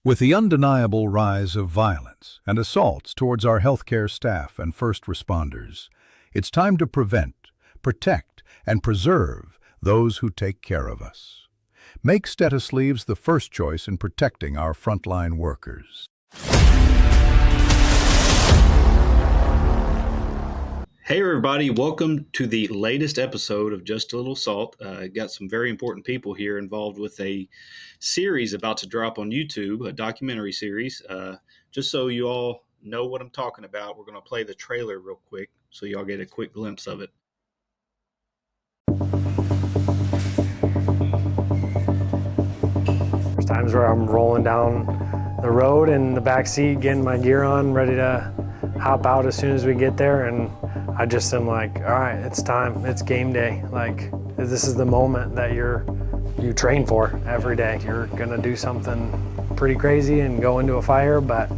With the undeniable rise of violence and assaults towards our healthcare staff and first responders, it's time to prevent, protect, and preserve those who take care of us. Make Stethosleeves the first choice in protecting our frontline workers. Hey everybody, welcome to the latest episode of Just a Little Salt. Got some very important people here involved with a series about to drop on YouTube, a documentary series. Just so you all know what I'm talking about, we're going to play the trailer real quick so y'all get a quick glimpse of it. There's times where I'm rolling down the road in the back seat, getting my gear on, ready to hop out as soon as we get there, and I just am like, all right, it's time, it's game day. Like, this is the moment that you train for every day. You're gonna do something pretty crazy and go into a fire, but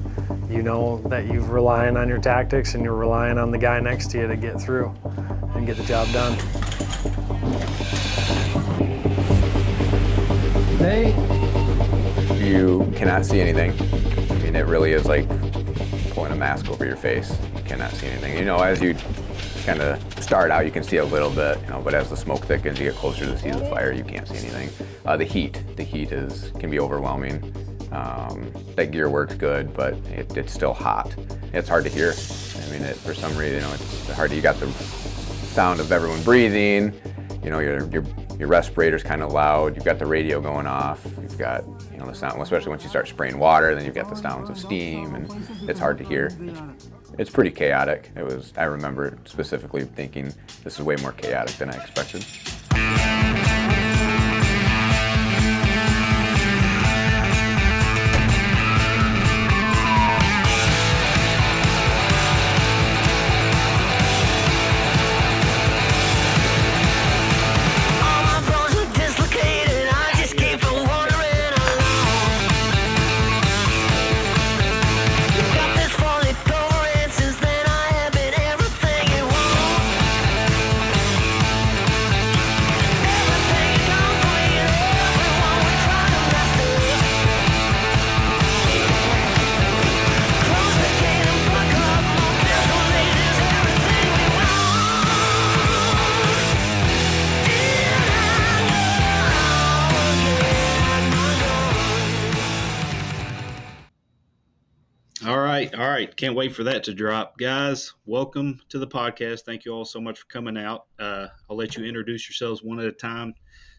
you know that you're relying on your tactics and you're relying on the guy next to you to get through and get the job done. You cannot see anything. I mean, it really is like pulling a mask over your face. You cannot see anything. You know, as you kind of start out, you can see a little bit, you know, but as the smoke thickens, you get closer to the seat of the fire, you can't see anything. The heat can be overwhelming. That gear works good, but it's still hot. It's hard to hear. I mean, for some reason, you know, it's hard. You got the sound of everyone breathing. You know, your respirator's kind of loud. You've got the radio going off. You've got, you know, the sound, especially once you start spraying water, then you've got the sounds of steam, and it's hard to hear. It's pretty chaotic. I remember specifically thinking this is way more chaotic than I expected. All right. Can't wait for that to drop. Guys, welcome to the podcast. Thank you all so much for coming out. I'll let you introduce yourselves one at a time.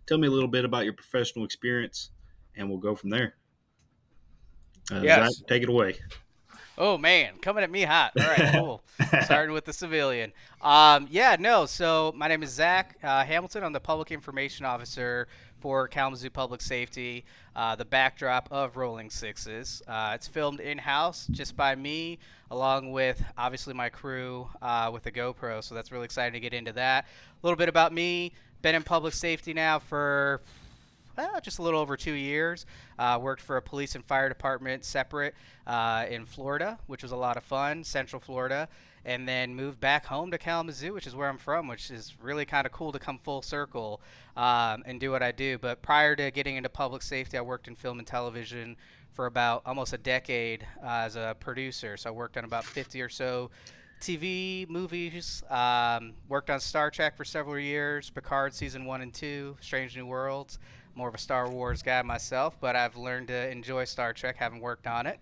Tell me a little bit about your professional experience, and we'll go from there. Yes. Zach, take it away. Oh, man, coming at me hot. All right, cool. Starting with the civilian. So my name is Zach Hamelton. I'm the Public Information Officer for Kalamazoo Public Safety, the backdrop of Rolling Sixes. It's filmed in-house just by me, along with, obviously, my crew with the GoPro, so that's really exciting to get into that. A little bit about me. Been in public safety now for just a little over 2 years. Worked for a police and fire department separate in Florida, which was a lot of fun, Central Florida, and then moved back home to Kalamazoo, which is where I'm from, which is really kind of cool to come full circle and do what I do. But prior to getting into public safety, I worked in film and television for about almost a decade as a producer. So I worked on about 50 or so TV movies, worked on Star Trek for several years, Picard season 1 and 2, Strange New Worlds. More of a Star Wars guy myself, but I've learned to enjoy Star Trek, having worked on it.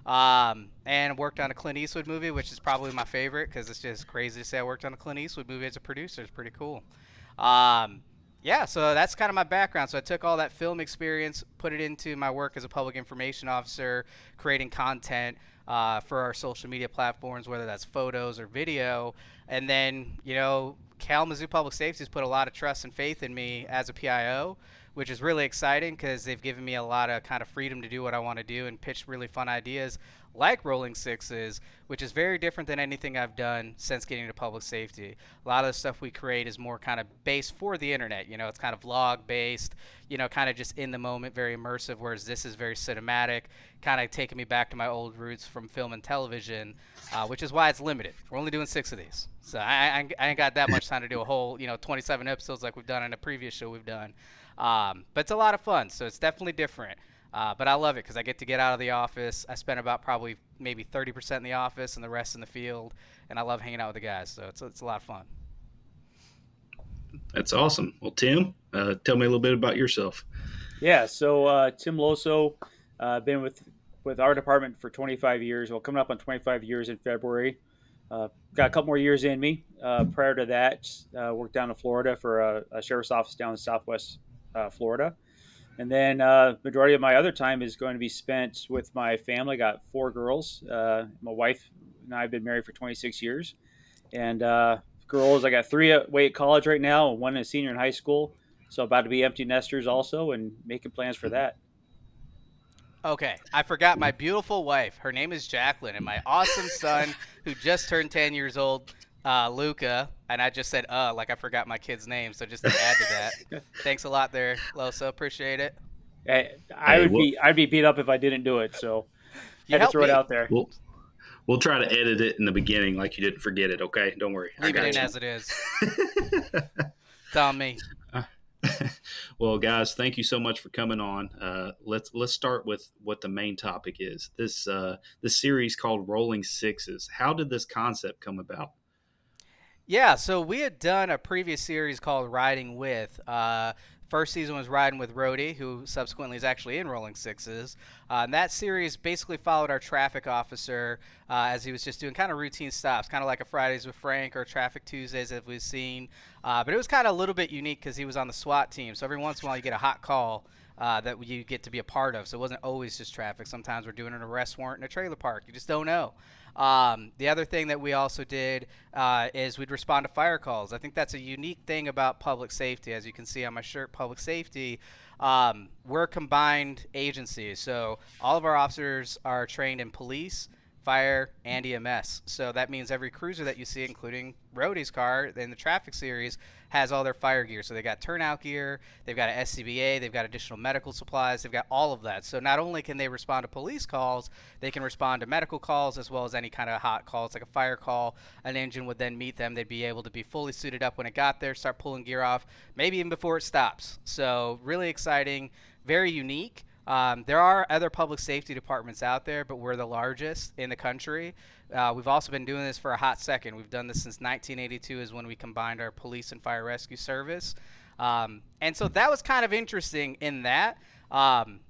And worked on a Clint Eastwood movie, which is probably my favorite because it's just crazy to say I worked on a Clint Eastwood movie as a producer. It's pretty cool. So that's kind of my background. So I took all that film experience, put it into my work as a public information officer, creating content for our social media platforms, whether that's photos or video. And then, you know, Kalamazoo Public Safety has put a lot of trust and faith in me as a PIO, which is really exciting because they've given me a lot of kind of freedom to do what I want to do and pitch really fun ideas like Rolling Sixes, which is very different than anything I've done since getting into public safety. A lot of the stuff we create is more kind of based for the internet. You know, it's kind of vlog based, you know, kind of just in the moment, very immersive, whereas this is very cinematic, kind of taking me back to my old roots from film and television, which is why it's limited. We're only doing 6 of these. So I ain't got that much time to do a whole, 27 episodes like we've done in a previous show we've done. But it's a lot of fun, so it's definitely different. But I love it because I get to get out of the office. I spend about probably maybe 30% in the office and the rest in the field, and I love hanging out with the guys. So it's a lot of fun. That's awesome. Well, Tim, tell me a little bit about yourself. Yeah, so Tim Loso, been with our department for 25 years. Well, coming up on 25 years in February. Got a couple more years in me. Prior to that, worked down in Florida for a sheriff's office down in Southwest Florida. And then majority of my other time is going to be spent with my family. Got 4 girls. My wife and I have been married for 26 years. And girls, I got 3 away at college right now, and 1 a senior in high school. So about to be empty nesters also, and making plans for that. Okay, I forgot my beautiful wife. Her name is Jacqueline, and my awesome son, who just turned 10 years old, Luca. And I just said, like I forgot my kid's name. So just to add to that, thanks a lot there, Loso. Appreciate it. I'd be beat up if I didn't do it. So had to throw it out there. We'll try to edit it in the beginning, like you didn't forget it. Okay, don't worry. Leave it in as it is. It's on me. Well, guys, thank you so much for coming on. Let's start with what the main topic is. This series called Rolling Sixes. How did this concept come about? Yeah, so we had done a previous series called Riding With. First season was Riding with Rhodey, who subsequently is actually in Rolling Sixes. And that series basically followed our traffic officer as he was just doing kind of routine stops, kind of like a Fridays with Frank or Traffic Tuesdays that we've seen. But it was kind of a little bit unique because he was on the SWAT team. So every once in a while you get a hot call that you get to be a part of. So it wasn't always just traffic. Sometimes we're doing an arrest warrant in a trailer park. You just don't know. The other thing that we also did is we'd respond to fire calls. I think that's a unique thing about public safety. As you can see on my shirt, public safety, we're combined agencies. So all of our officers are trained in police, fire, and EMS. So that means every cruiser that you see, including Rhodey's car in the traffic series, has all their fire gear. So they got turnout gear, they've got an SCBA, they've got additional medical supplies, they've got all of that. So not only can they respond to police calls, they can respond to medical calls as well as any kind of hot calls, like a fire call. An engine would then meet them. They'd be able to be fully suited up when it got there, start pulling gear off, maybe even before it stops. So really exciting, very unique. There are other public safety departments out there, but we're the largest in the country. We've also been doing this for a hot second. We've done this since 1982 is when we combined our police and fire rescue service. And so that was kind of interesting in that.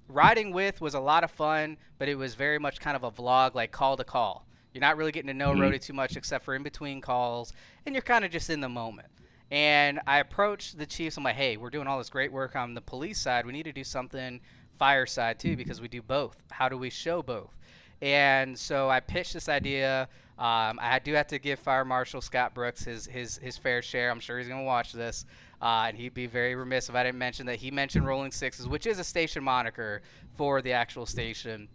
Riding With was a lot of fun, but it was very much kind of a vlog, like call to call. You're not really getting to know Rhodey too much except for in between calls, and you're kind of just in the moment. And I approached the chiefs. I'm like, hey, we're doing all this great work on the police side. We need to do something fire side too, because we do both. How do we show both? And so I pitched this idea. I do have to give Fire Marshal Scott Brooks his fair share. I'm sure he's going to watch this. And he'd be very remiss if I didn't mention that he mentioned Rolling Sixes, which is a station moniker for the actual station.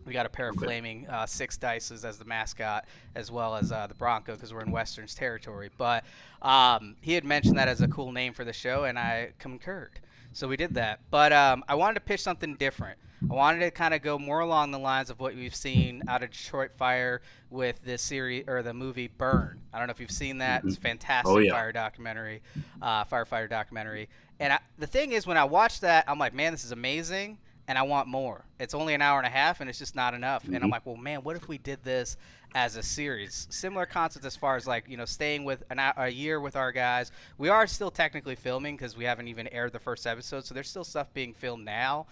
We got a pair of flaming six dices as the mascot, as well as the Bronco, because we're in Western's territory. But he had mentioned that as a cool name for the show, and I concurred. So we did that. But I wanted to pitch something different. I wanted to kind of go more along the lines of what we've seen out of Detroit Fire with this series or the movie Burn. I don't know if you've seen that. It's a fantastic fire documentary, firefighter documentary. And the thing is, when I watched that, I'm like, man, this is amazing, and I want more. It's only an hour and a half, and it's just not enough. And I'm like, well, man, what if we did this as a series? Similar concept as far as, like, you know, staying with a year with our guys. We are still technically filming because we haven't even aired the first episode, so there's still stuff being filmed now.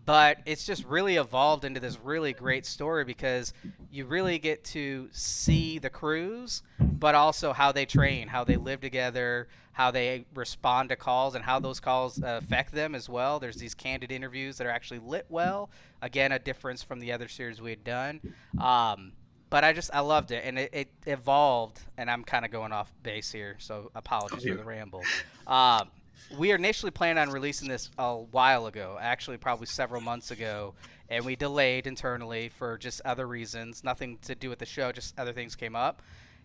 But it's just really evolved into this really great story because you really get to see the crews, but also how they train, how they live together, how they respond to calls, and how those calls affect them as well. There's these candid interviews that are actually lit well. Again, a difference from the other series we had done. But I loved it, and it evolved, and I'm kind of going off base here, so apologies for the ramble. We initially planned on releasing this a while ago, actually probably several months ago, and we delayed internally for just other reasons, nothing to do with the show, just other things came up.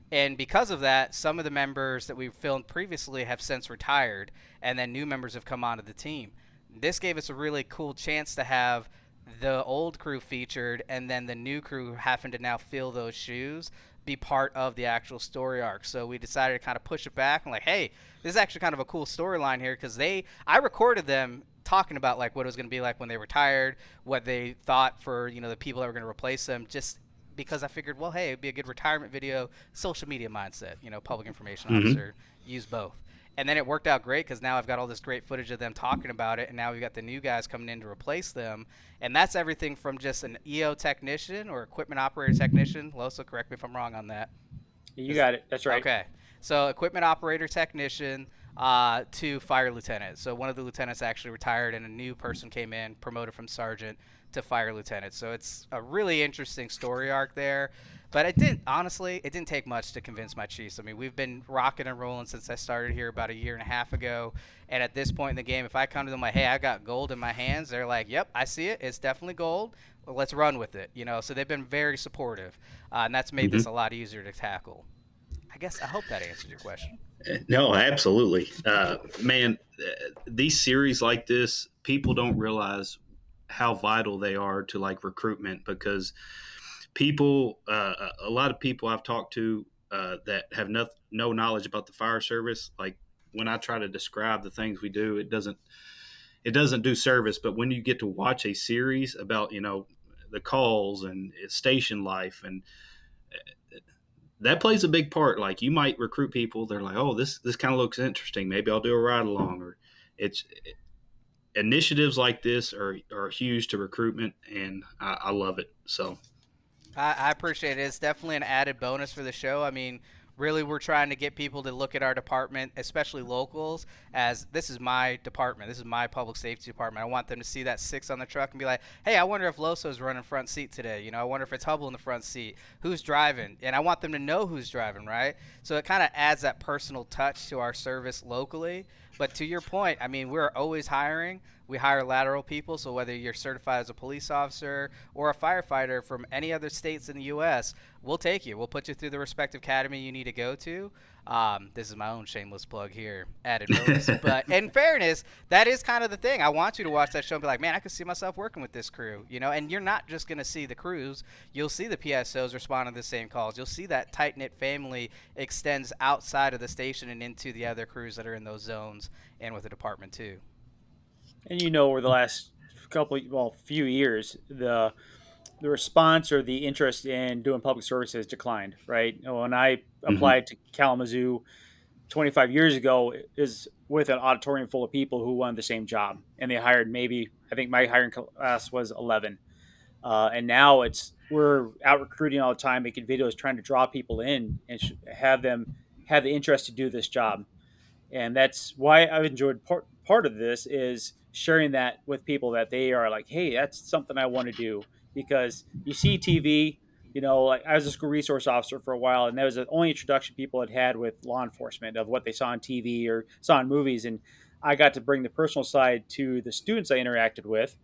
And because of that, some of the members that we filmed previously have since retired, and then new members have come onto the team. This gave us a really cool chance to have the old crew featured, and then the new crew having to now fill those shoes, be part of the actual story arc. So we decided to kind of push it back and like, hey, this is actually kind of a cool storyline here because I recorded them talking about like what it was going to be like when they retired, what they thought for, you know, the people that were going to replace them, just because I figured, well, hey, it'd be a good retirement video, social media mindset, you know, public information officer, use both. And then it worked out great because now I've got all this great footage of them talking about it, and now we've got the new guys coming in to replace them. And that's everything from just an EO technician or equipment operator technician. Loso, correct me if I'm wrong on that. You got it. That's right. Okay. So equipment operator technician to fire lieutenant. So one of the lieutenants actually retired, and a new person came in, promoted from sergeant to fire lieutenant. So it's a really interesting story arc there. But it didn't take much to convince my chiefs. I mean, we've been rocking and rolling since I started here about a year and a half ago. And at this point in the game, if I come to them like, hey, I got gold in my hands, they're like, yep, I see it. It's definitely gold. Well, let's run with it. You know, so they've been very supportive. And that's made this a lot easier to tackle. I hope that answered your question. No, absolutely. Man, these series like this, people don't realize how vital they are to like recruitment, because people, a lot of people I've talked to that have no knowledge about the fire service, like when I try to describe the things we do, it doesn't do service. But when you get to watch a series about, you know, the calls and station life, and that plays a big part. Like you might recruit people, they're like, oh, this kind of looks interesting, maybe I'll do a ride along. Or initiatives like this are huge to recruitment, and I love it. So I appreciate it. It's definitely an added bonus for the show. I mean, really, we're trying to get people to look at our department, especially locals, as this is my department. This is my public safety department. I want them to see that 6 on the truck and be like, hey, I wonder if Loso's running front seat today. You know, I wonder if it's Hubble in the front seat. Who's driving? And I want them to know who's driving, right? So it kind of adds that personal touch to our service locally. But to your point, I mean, we're always hiring. We hire lateral people, so whether you're certified as a police officer or a firefighter from any other states in the U.S., we'll take you. We'll put you through the respective academy you need to go to. This is my own shameless plug here, added bonus. But in fairness, that is kind of the thing. I want you to watch that show and be like, man, I could see myself working with this crew, you know. And you're not just going to see the crews. You'll see the PSOs responding to the same calls. You'll see that tight-knit family extends outside of the station and into the other crews that are in those zones and with the department too. And you know, over the last few years, the response or the interest in doing public service has declined, right? When I applied to Kalamazoo 25 years ago, is with an auditorium full of people who wanted the same job, and they hired I think my hiring class was 11, and now we're out recruiting all the time, making videos, trying to draw people in and have them have the interest to do this job. And that's why I've enjoyed part of this is sharing that with people, that they are like, hey, that's something I want to do. Because you see TV, you know, like I was a school resource officer for a while, and that was the only introduction people had with law enforcement of what they saw on TV or saw in movies. And I got to bring the personal side to the students I interacted with.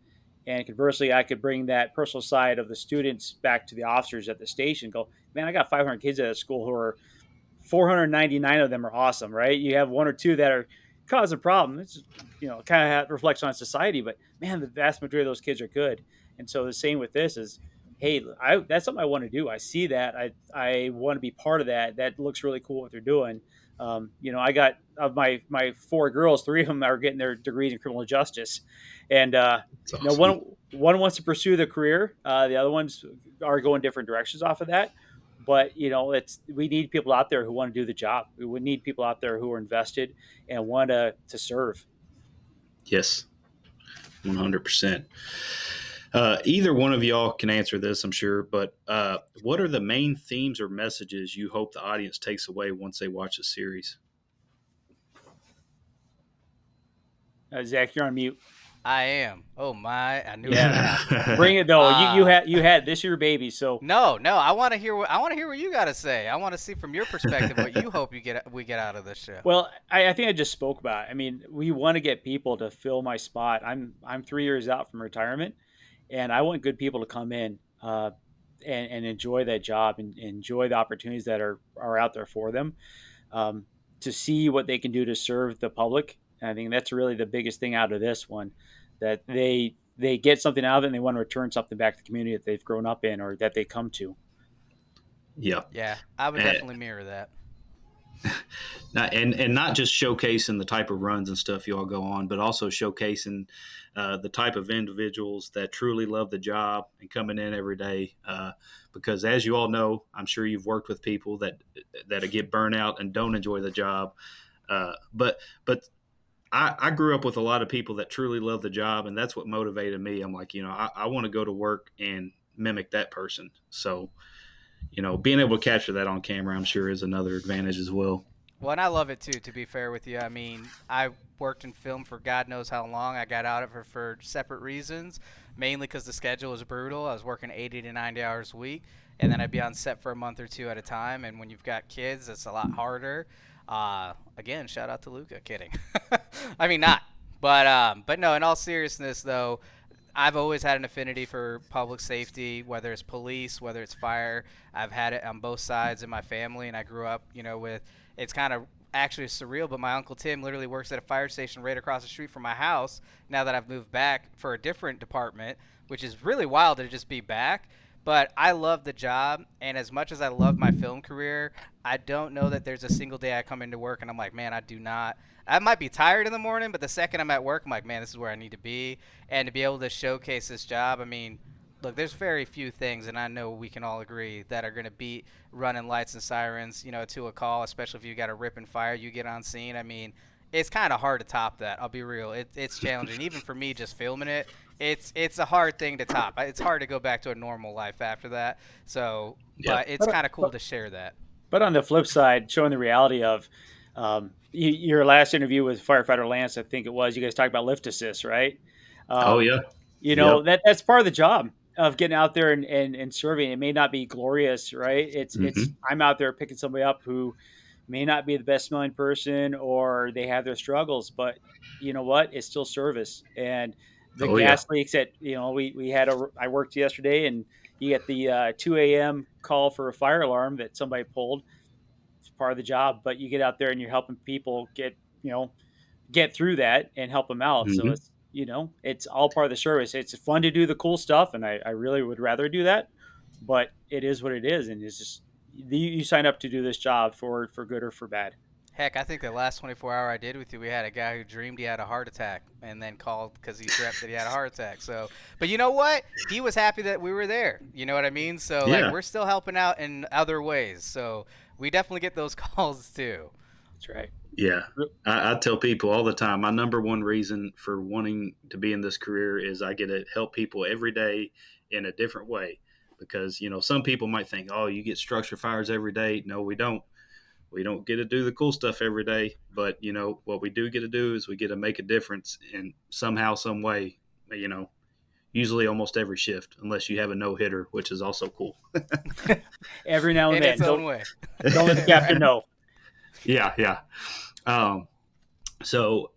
And conversely, I could bring that personal side of the students back to the officers at the station and go, man, I got 500 kids at a school who are 499 of them are awesome, right? You have 1 or 2 that are causing a problem. It's, you know, kind of reflects on society, but man, the vast majority of those kids are good. And so the same with this is, hey, that's something I want to do. I see that. I want to be part of that. That looks really cool what they're doing. You know, I got of my 4 girls, 3 of them are getting their degrees in criminal justice, and awesome. You know, one wants to pursue the career. The other ones are going different directions off of that. But you know, we need people out there who want to do the job. We need people out there who are invested and want to serve. Yes, 100%. Either one of y'all can answer this, I'm sure, but what are the main themes or messages you hope the audience takes away once they watch the series? Zach, you're on mute. I am. Oh my! I knew. Yeah. Bring it though. You had this your baby. So no. I want to hear what you got to say. I want to see from your perspective what you hope we get out of this show. Well, I think I just spoke about it. I mean, we want to get people to fill my spot. I'm 3 years out from retirement, and I want good people to come in and enjoy that job and enjoy the opportunities that are out there for them, to see what they can do to serve the public. And I think that's really the biggest thing out of this one, that they get something out of it and they want to return something back to the community that they've grown up in or that they come to. Yeah. Yeah, I would definitely mirror that. And not just showcasing the type of runs and stuff you all go on, but also showcasing the type of individuals that truly love the job and coming in every day. Because as you all know, I'm sure you've worked with people that get burnt out and don't enjoy the job. But I grew up with a lot of people that truly love the job, and that's what motivated me. I'm like, I want to go to work and mimic that person. So, being able to capture that on camera, I'm sure is another advantage as well. Well, and I love it too, to be fair with you. I mean, I worked in film for God knows how long. I got out of it for separate reasons, mainly because the schedule was brutal. I was working 80 to 90 hours a week, and then I'd be on set for a month or two at a time. And when you've got kids, it's a lot harder. Again, shout out to Luca. Kidding. I mean, not. But no, in all seriousness, though, I've always had an affinity for public safety, whether it's police, whether it's fire. I've had it on both sides in my family, and I grew up, with it's kind of actually surreal, but my Uncle Tim literally works at a fire station right across the street from my house now that I've moved back for a different department, which is really wild to just be back. But I love the job, and as much as I love my film career, I don't know that there's a single day I come into work and I'm like, man, I might be tired in the morning, but the second I'm at work, I'm like, man, this is where I need to be. And to be able to showcase this job, I mean, look, there's very few things, and I know we can all agree, that are going to beat running lights and sirens, to a call, especially if you got a rip and fire, you get on scene. I mean, it's kind of hard to top that. I'll be real. It's challenging. Even for me just filming it, it's a hard thing to top. It's hard to go back to a normal life after that. So, Yeah. but it's kind of cool to share that. But on the flip side, showing the reality of your last interview with firefighter Lance, I think it was, you guys talked about lift assist, right? Oh yeah. Yep. That's part of the job of getting out there and serving. It may not be glorious, right? It's I'm out there picking somebody up who may not be the best smelling person, or they have their struggles, but you know what? It's still service. And the gas leaks that, we had I worked yesterday, and you get the 2 a.m. call for a fire alarm that somebody pulled. It's part of the job, but you get out there and you're helping people get through that and help them out. So it's all part of the service. It's fun to do the cool stuff, and I really would rather do that, but it is what it is. And it's just, you sign up to do this job for good or for bad. Heck, I think the last 24-hour I did with you, we had a guy who dreamed he had a heart attack and then called because he dreamt that he had a heart attack. So, but you know what? He was happy that we were there. You know what I mean? So, like, we're still helping out in other ways. So we definitely get those calls too. That's right. Yeah. I tell people all the time, my number one reason for wanting to be in this career is I get to help people every day in a different way. Because, some people might think, oh, you get structure fires every day. No, we don't. We don't get to do the cool stuff every day, but what we do get to do is we get to make a difference in somehow, some way, usually almost every shift, unless you have a no-hitter, which is also cool. Every now and in then. Its own way. Don't let the captain know. Yeah. So,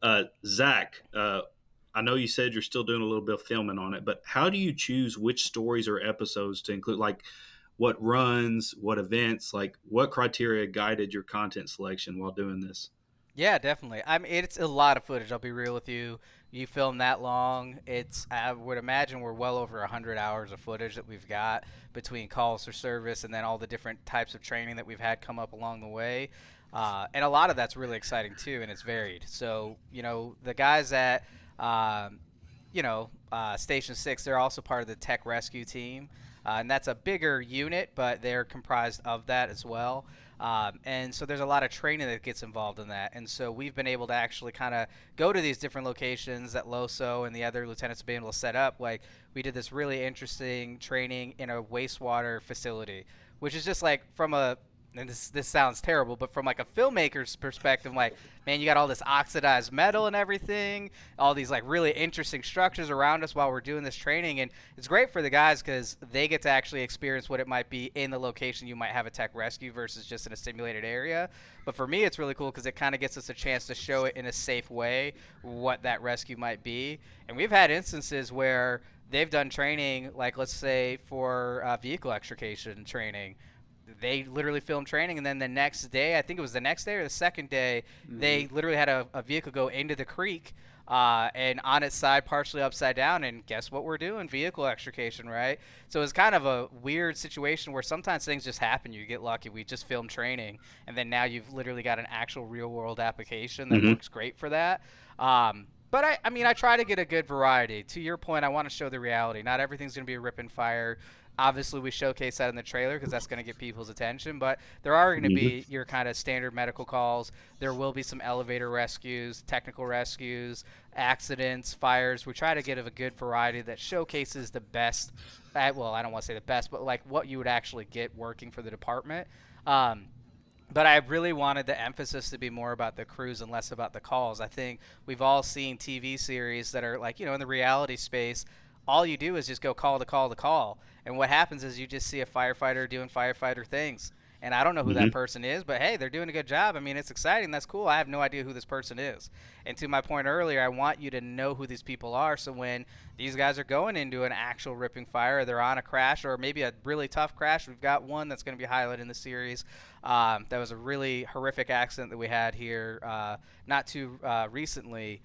Zach, I know you said you're still doing a little bit of filming on it, but how do you choose which stories or episodes to include? Like, what runs, what events, like what criteria guided your content selection while doing this? Yeah, definitely. I mean, it's a lot of footage. I'll be real with you. You film that long, I would imagine we're well over 100 hours of footage that we've got between calls for service and then all the different types of training that we've had come up along the way. And a lot of that's really exciting too, and it's varied. So, the guys at, Station 6, they're also part of the tech rescue team. And that's a bigger unit, but they're comprised of that as well. And so there's a lot of training that gets involved in that. And so we've been able to actually kind of go to these different locations that Loso and the other lieutenants have been able to set up. Like, we did this really interesting training in a wastewater facility, which is just like and this sounds terrible, but from like a filmmaker's perspective, like, man, you got all this oxidized metal and everything, all these like really interesting structures around us while we're doing this training. And it's great for the guys because they get to actually experience what it might be in the location you might have a tech rescue versus just in a simulated area. But for me, it's really cool because it kind of gets us a chance to show it in a safe way what that rescue might be. And we've had instances where they've done training, like let's say for vehicle extrication training. They literally filmed training, and then the next day, I think it was the next day or the second day, they literally had a vehicle go into the creek and on its side, partially upside down. And guess what we're doing? Vehicle extrication, right? So it's kind of a weird situation where sometimes things just happen. You get lucky. We just filmed training, and then now you've literally got an actual real-world application that works great for that. But I mean, I try to get a good variety. To your point, I want to show the reality. Not everything's going to be a rip and fire. Obviously, we showcase that in the trailer because that's going to get people's attention. But there are going to be your kind of standard medical calls. There will be some elevator rescues, technical rescues, accidents, fires. We try to get a good variety that showcases the best. Well, I don't want to say the best, but like what you would actually get working for the department. But I really wanted the emphasis to be more about the crews and less about the calls. I think we've all seen TV series that are like, in the reality space, all you do is just go call to call to call. And what happens is you just see a firefighter doing firefighter things. And I don't know who that person is, but hey, they're doing a good job. I mean, it's exciting. That's cool. I have no idea who this person is. And to my point earlier, I want you to know who these people are. So when these guys are going into an actual ripping fire, or they're on a crash, or maybe a really tough crash, we've got one that's going to be highlighted in the series. That was a really horrific accident that we had here not too recently.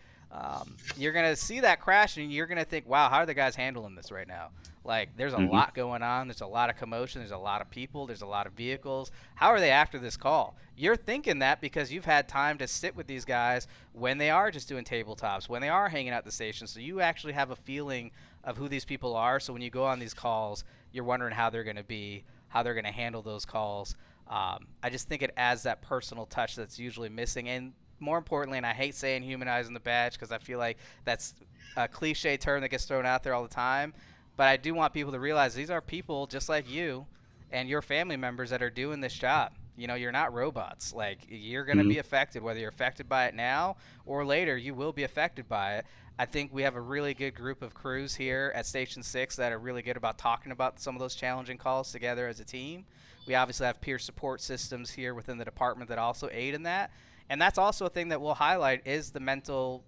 You're going to see that crash, and you're going to think, wow, how are the guys handling this right now? Like, there's a lot going on. There's a lot of commotion. There's a lot of people. There's a lot of vehicles. How are they after this call? You're thinking that because you've had time to sit with these guys when they are just doing tabletops, when they are hanging out at the station. So you actually have a feeling of who these people are. So when you go on these calls, you're wondering how they're going to be, how they're going to handle those calls. I just think it adds that personal touch that's usually missing. And more importantly, and I hate saying humanizing the badge because I feel like that's a cliche term that gets thrown out there all the time. But I do want people to realize these are people just like you and your family members that are doing this job. You're not robots. Like, you're going to be affected, whether you're affected by it now or later, you will be affected by it. I think we have a really good group of crews here at Station 6 that are really good about talking about some of those challenging calls together as a team. We obviously have peer support systems here within the department that also aid in that. And that's also a thing that we'll highlight is the mental,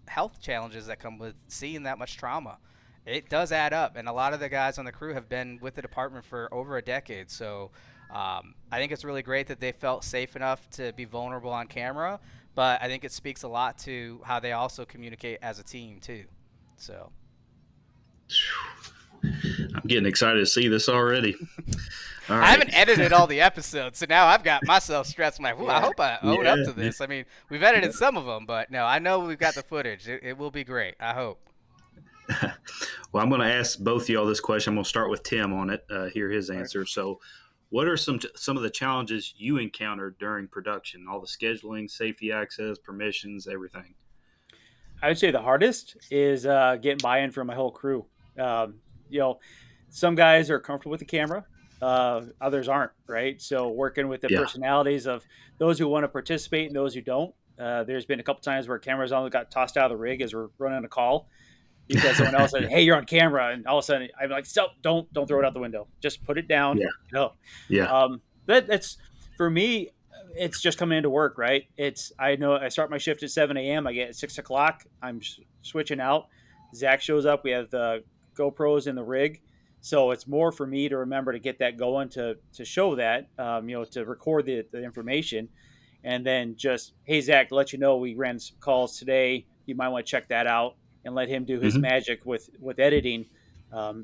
health challenges that come with seeing that much trauma. It does add up, and a lot of the guys on the crew have been with the department for over a decade. So I think it's really great that they felt safe enough to be vulnerable on camera, but I think it speaks a lot to how they also communicate as a team too. So I'm getting excited to see this already. All right. I haven't edited all the episodes, so now I've got myself stressed. I'm like, I hope I own up to this. I mean, we've edited some of them, but no, I know we've got the footage. It will be great. I hope. Well, I'm going to ask both of y'all this question. I'm going to start with Tim on it, hear his answer. So what are some of the challenges you encountered during production, all the scheduling, safety access, permissions, everything? I would say the hardest is getting buy-in from my whole crew. Some guys are comfortable with the camera. Others aren't, right? So working with the personalities of those who want to participate and those who don't. There's been a couple times where cameras on got tossed out of the rig as we're running a call because someone else said, "Hey, you're on camera," and all of a sudden I'm like, "Stop! Don't throw it out the window. Just put it down." That's for me. It's just coming into work, right? I know I start my shift at 7 a.m. I get at 6 o'clock. I'm switching out. Zach shows up. We have the GoPros in the rig. So it's more for me to remember to get that going to show that, to record the information. And then just, hey, Zach, to let you know, we ran some calls today. You might want to check that out and let him do his magic with editing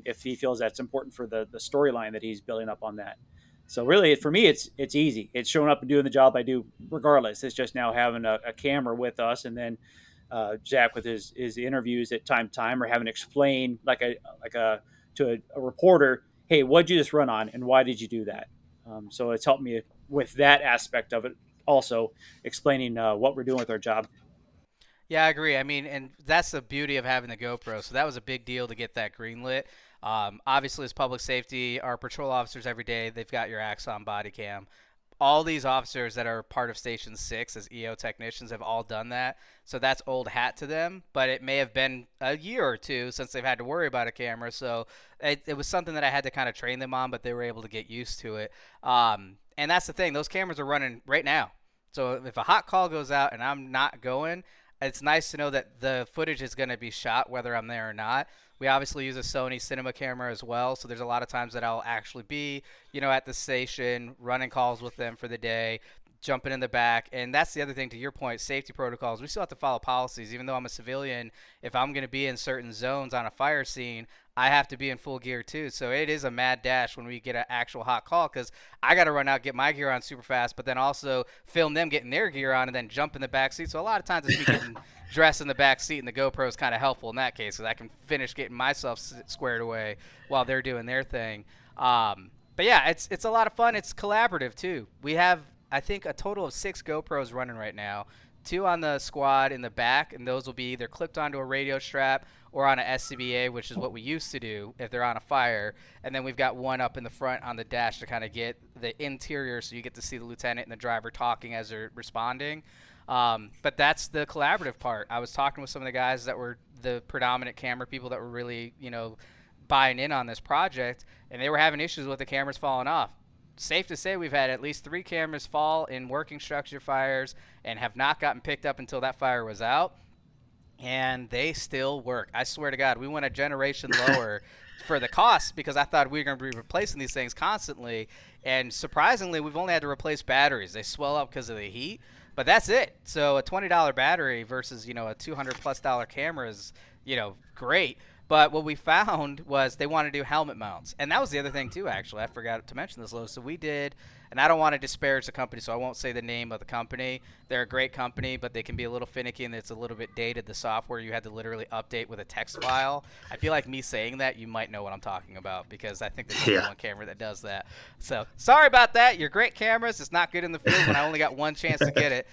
if he feels that's important for the storyline that he's building up on that. So really, for me, it's easy. It's showing up and doing the job I do regardless. It's just now having a camera with us, and then Zach with his interviews at time to time, or having to explain to a reporter, hey, what'd you just run on, and why did you do that? So it's helped me with that aspect of it, also explaining what we're doing with our job. Yeah, I agree. I mean, and that's the beauty of having the GoPro. So that was a big deal to get that greenlit. Obviously, as public safety, our patrol officers every day, they've got your Axon body cam. All these officers that are part of Station 6 as EO technicians have all done that. So that's old hat to them, but it may have been a year or two since they've had to worry about a camera. So it was something that I had to kind of train them on, but they were able to get used to it. And that's the thing. Those cameras are running right now. So if a hot call goes out and I'm not going, it's nice to know that the footage is going to be shot whether I'm there or not. We obviously use a Sony cinema camera as well, so there's a lot of times that I'll actually be, at the station, running calls with them for the day, jumping in the back. And that's the other thing, to your point, safety protocols. We still have to follow policies. Even though I'm a civilian, if I'm going to be in certain zones on a fire scene, I have to be in full gear too. So it is a mad dash when we get an actual hot call, because I got to run out, get my gear on super fast, but then also film them getting their gear on and then jump in the back seat. So a lot of times it's me getting dressed in the back seat, and the GoPro is kind of helpful in that case, because I can finish getting myself squared away while they're doing their thing. But yeah, it's a lot of fun. It's collaborative too. We have, I think, a total of 6 GoPros running right now. 2 on the squad in the back, and those will be either clipped onto a radio strap or on a SCBA, which is what we used to do if they're on a fire. And then we've got one up in the front on the dash to kind of get the interior, so you get to see the lieutenant and the driver talking as they're responding. But that's the collaborative part. I was talking with some of the guys that were the predominant camera people that were really, buying in on this project, and they were having issues with the cameras falling off. Safe to say we've had at least 3 cameras fall in working structure fires and have not gotten picked up until that fire was out, and they still work. I swear to God, we went a generation lower for the cost, because I thought we were going to be replacing these things constantly, and surprisingly, we've only had to replace batteries. They swell up because of the heat, but that's it. So a $20 battery versus, a $200+ camera is, great. But what we found was they want to do helmet mounts. And that was the other thing, too, actually. I forgot to mention this, Loso. So we did, and I don't want to disparage the company, so I won't say the name of the company. They're a great company, but they can be a little finicky, and it's a little bit dated. The software you had to literally update with a text file. I feel like me saying that, you might know what I'm talking about, because I think there's only one camera that does that. So sorry about that. You're great cameras. It's not good in the field when I only got one chance to get it.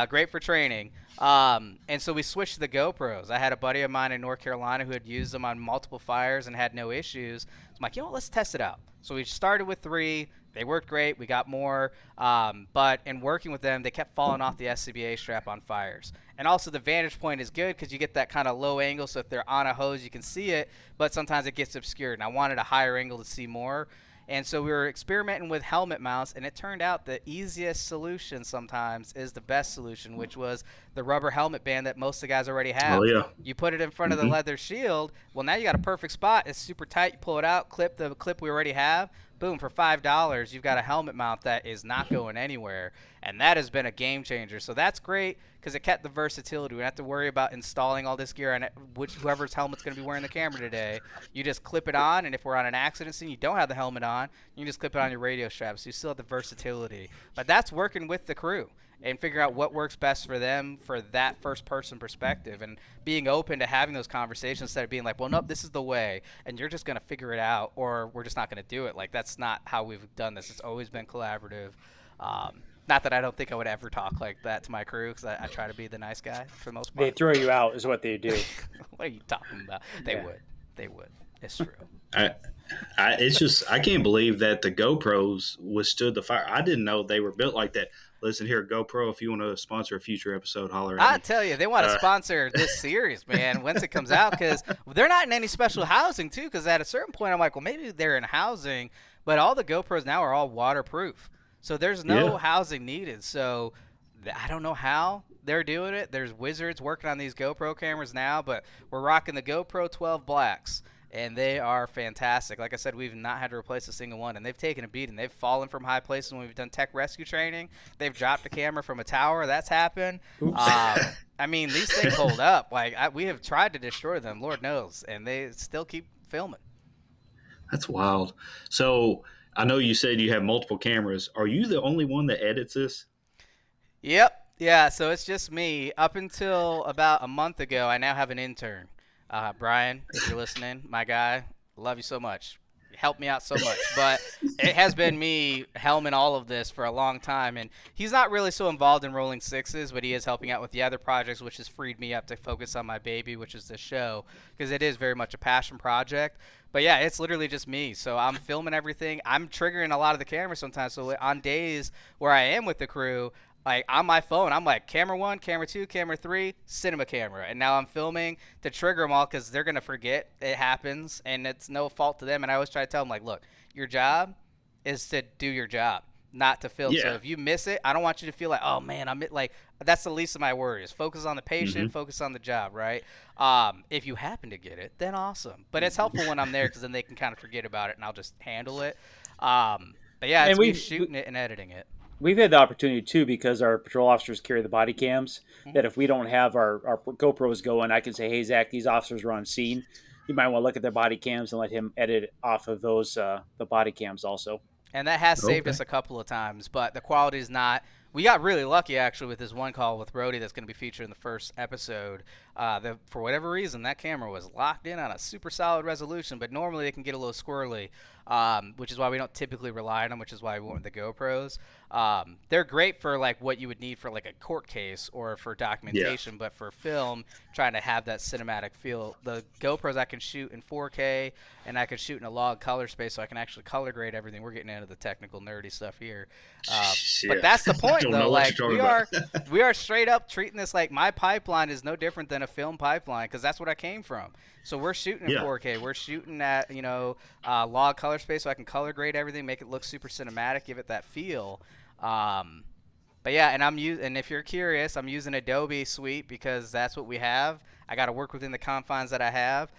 Great for training. And so we switched to the GoPros. I had a buddy of mine in North Carolina who had used them on multiple fires and had no issues. So I'm like, let's test it out. So we started with 3. They worked great. We got more. But in working with them, they kept falling off the SCBA strap on fires. And also the vantage point is good, because you get that kind of low angle. So if they're on a hose, you can see it, but sometimes it gets obscured. And I wanted a higher angle to see more. And so we were experimenting with helmet mounts, and it turned out the easiest solution sometimes is the best solution, which was the rubber helmet band that most of the guys already have. Oh, yeah. You put it in front of the leather shield. Well, now you got a perfect spot. It's super tight. You pull it out, clip the clip we already have. Boom, for $5, you've got a helmet mount that is not going anywhere. And that has been a game changer. So that's great, because it kept the versatility. We don't have to worry about installing all this gear on whoever's helmet's going to be wearing the camera today. You just clip it on, and if we're on an accident scene, you don't have the helmet on, you can just clip it on your radio strap. So you still have the versatility. But that's working with the crew and figuring out what works best for them for that first-person perspective, and being open to having those conversations instead of being like, well, nope, this is the way, and you're just going to figure it out, or we're just not going to do it. Like, that's not how we've done this. It's always been collaborative. Not that I don't think I would ever talk like that to my crew, because I try to be the nice guy for the most part. They throw you out is what they do. What are you talking about? They would. They would. It's true. It's just, I can't believe that the GoPros withstood the fire. I didn't know they were built like that. Listen here, GoPro, if you want to sponsor a future episode, holler at me. I tell you, they want to sponsor this series, man, once it comes out, because they're not in any special housing, too, because at a certain point, I'm like, well, maybe they're in housing, but all the GoPros now are all waterproof. So there's no housing needed. So I don't know how they're doing it. There's wizards working on these GoPro cameras now, but we're rocking the GoPro 12 Blacks, and they are fantastic. Like I said, we've not had to replace a single one, and they've taken a beating. They've fallen from high places when we've done tech rescue training. They've dropped a camera from a tower. That's happened. I mean, these things hold up. Like, we have tried to destroy them, Lord knows, and they still keep filming. That's wild. So I know you said you have multiple cameras. Are you the only one that edits this? Yep. Yeah, so it's just me. Up until about a month ago, I now have an intern. Brian, if you're listening, my guy, love you so much. You helped me out so much. But it has been me helming all of this for a long time. And he's not really so involved in Rolling Sixes, but he is helping out with the other projects, which has freed me up to focus on my baby, which is this show, because it is very much a passion project. But yeah, it's literally just me. So I'm filming everything. I'm triggering a lot of the cameras sometimes. So on days where I am with the crew, like on my phone, I'm like camera 1, camera 2, camera 3, cinema camera. And now I'm filming to trigger them all, because they're going to forget. It happens, and it's no fault to them. And I always try to tell them, like, look, your job is to do your job, not to film. So if you miss it, I don't want you to feel like, oh, man, that's the least of my worries. Focus on the patient, focus on the job, right? If you happen to get it, then awesome. But it's helpful when I'm there, because then they can kind of forget about it, and I'll just handle it. But yeah, it's me shooting it and editing it. we've had the opportunity too, because our patrol officers carry the body cams, that if we don't have our GoPros going, I can say, hey, Zach, these officers are on scene. You might want to look at their body cams and let him edit off of those, the body cams also. And that has saved Okay. us a couple of times, but the quality is not. We got really lucky actually with this one call with Brody that's going to be featured in the first episode. For whatever reason, that camera was locked in on a super solid resolution, but normally they can get a little squirrely, which is why we don't typically rely on them, which is why we went with the GoPros. They're great for like what you would need for like a court case or for documentation, but for film, trying to have that cinematic feel. The GoPros I can shoot in 4K and I can shoot in a log color space, so I can actually color grade everything. We're getting into the technical nerdy stuff here, but that's the point Don't know though. what Like you're we talking are, we are straight up treating this like my pipeline is no different than a film pipeline because that's what I came from. So we're shooting in 4K. We're shooting at log color space, so I can color grade everything, make it look super cinematic, give it that feel. But yeah, and if you're curious, I'm using Adobe Suite because that's what we have. I got to work within the confines that I have.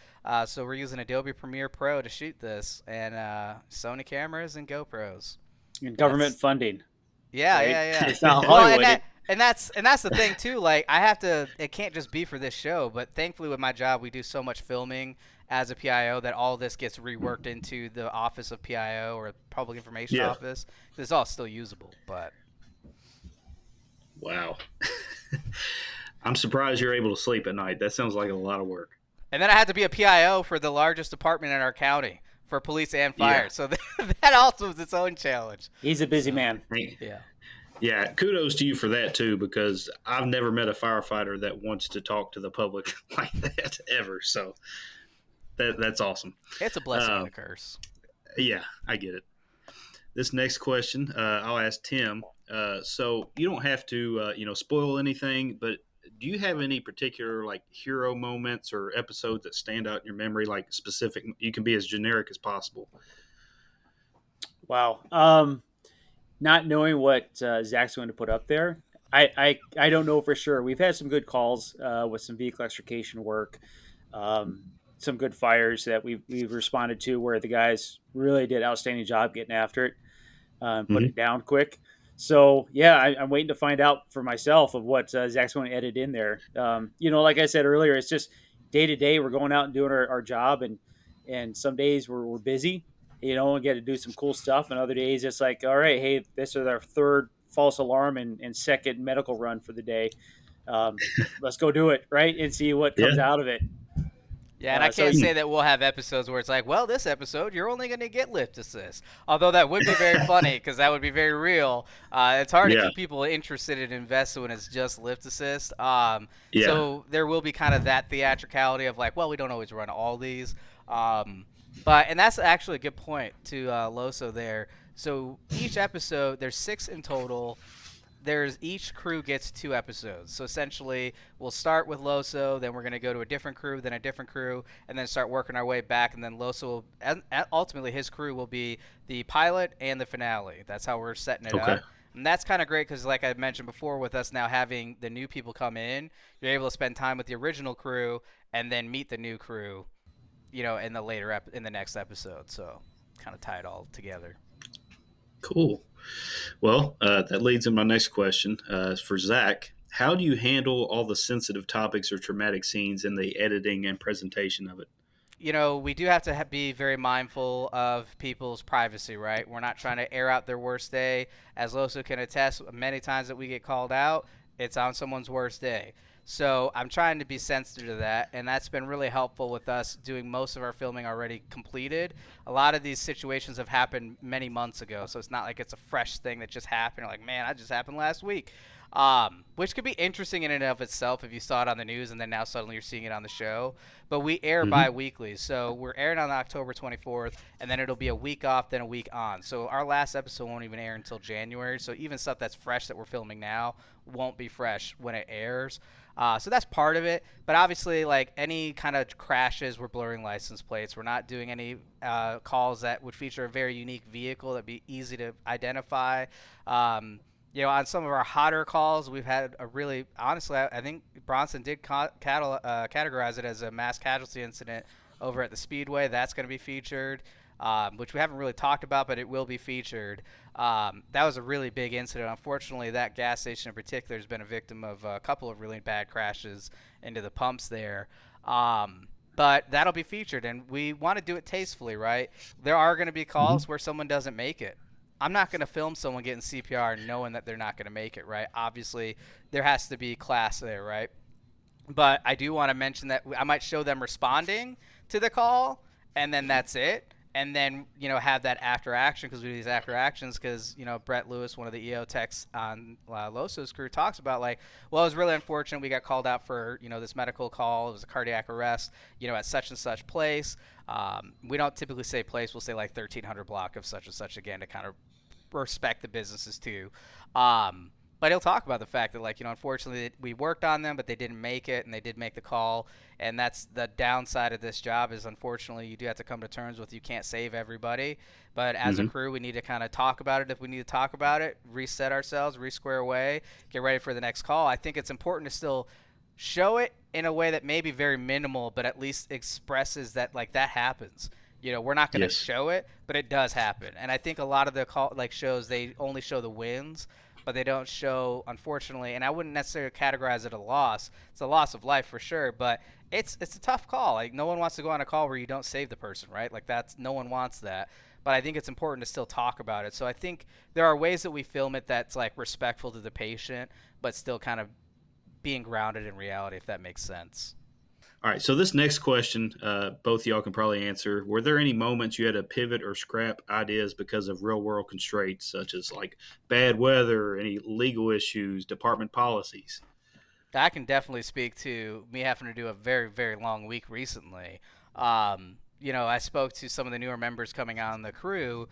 So we're using Adobe Premiere Pro to shoot this, and Sony cameras and GoPros. And government funding. Yeah, right? yeah. It's not Well, Hollywood. and that's the thing too. Like I have to. It can't just be for this show. But thankfully, with my job, we do so much filming as a PIO that all this gets reworked into the Office of PIO or Public Information Office. It's all still usable, but. Wow. I'm surprised you're able to sleep at night. That sounds like a lot of work. And then I had to be a PIO for the largest department in our county for police and fire. So that also was its own challenge. He's a busy man. Yeah. Yeah, kudos to you for that too, because I've never met a firefighter that wants to talk to the public like that ever. So that's awesome. It's a blessing and a curse. Yeah, I get it. This next question, I'll ask Tim. So you don't have to, spoil anything, but do you have any particular like hero moments or episodes that stand out in your memory, like specific? You can be as generic as possible. Wow. Not knowing what Zach's going to put up there, I don't know for sure. We've had some good calls with some vehicle extrication work, some good fires that we've responded to where the guys really did an outstanding job getting after it, put it down quick. So yeah, I'm waiting to find out for myself of what Zach's going to edit in there. Like I said earlier, it's just day to day. We're going out and doing our job, and some days we're busy, and get to do some cool stuff. And other days it's like, all right, hey, this is our third false alarm and second medical run for the day. Let's go do it, right, and see what comes out of it. Yeah, and I can't say that we'll have episodes where it's like, well, this episode, you're only going to get lift assist. Although that would be very funny because that would be very real. It's hard to keep people interested and invested when it's just lift assist. So there will be kind of that theatricality of like, well, we don't always run all these. And that's actually a good point to Loso there. So each episode, there's 6 in total. Each crew gets 2 episodes. So essentially, we'll start with Loso, then we're going to go to a different crew, then a different crew, and then start working our way back. And then Loso, ultimately, his crew will be the pilot and the finale. That's how we're setting it up. And that's kind of great because, like I mentioned before, with us now having the new people come in, you're able to spend time with the original crew and then meet the new crew, in the next episode. So kind of tie it all together. Cool. Well, that leads to my next question for Zach. How do you handle all the sensitive topics or traumatic scenes in the editing and presentation of it? We do have to be very mindful of people's privacy, right? We're not trying to air out their worst day. As Loso can attest, many times that we get called out, it's on someone's worst day. So I'm trying to be sensitive to that, and that's been really helpful with us doing most of our filming already completed. A lot of these situations have happened many months ago, so it's not like it's a fresh thing that just happened. You're like, man, that just happened last week, which could be interesting in and of itself if you saw it on the news and then now suddenly you're seeing it on the show. But we air bi-weekly, so we're airing on October 24th, and then it'll be a week off, then a week on. So our last episode won't even air until January, so even stuff that's fresh that we're filming now won't be fresh when it airs. So that's part of it. But obviously, like any kind of crashes, we're blurring license plates. We're not doing any calls that would feature a very unique vehicle that'd be easy to identify. On some of our hotter calls, we've had honestly, I think Bronson did categorize it as a mass casualty incident over at the Speedway. That's going to be featured. which we haven't really talked about, but it will be featured. That was a really big incident. Unfortunately, that gas station in particular has been a victim of a couple of really bad crashes into the pumps there. But that'll be featured, and we want to do it tastefully, right? There are going to be calls where someone doesn't make it. I'm not going to film someone getting CPR knowing that they're not going to make it, right? Obviously, there has to be class there, right? But I do want to mention that I might show them responding to the call, and then that's it. And then, have that after action, because we do these after actions because, Brett Lewis, one of the EO techs on Loso's crew, talks about it was really unfortunate. We got called out for, this medical call. It was a cardiac arrest, at such and such place. We don't typically say place. We'll say 1300 block of such and such again to kind of respect the businesses too. But he'll talk about the fact that, unfortunately, we worked on them, but they didn't make it, and they did make the call. And that's the downside of this job is, unfortunately, you do have to come to terms with you can't save everybody. But as a crew, we need to kind of talk about it if we need to talk about it, reset ourselves, re-square away, get ready for the next call. I think it's important to still show it in a way that may be very minimal, but at least expresses that, that happens. We're not going to show it, but it does happen. And I think a lot of the shows, they only show the wins, but they don't show, unfortunately, and I wouldn't necessarily categorize it a loss. It's a loss of life for sure, but it's a tough call. No one wants to go on a call where you don't save the person, right? No one wants that. But I think it's important to still talk about it. So I think there are ways that we film it that's respectful to the patient, but still kind of being grounded in reality, if that makes sense. All right, so this next question, both of y'all can probably answer. Were there any moments you had to pivot or scrap ideas because of real-world constraints, such as bad weather, any legal issues, department policies? I can definitely speak to me having to do a very, very long week recently. I spoke to some of the newer members coming on the crew.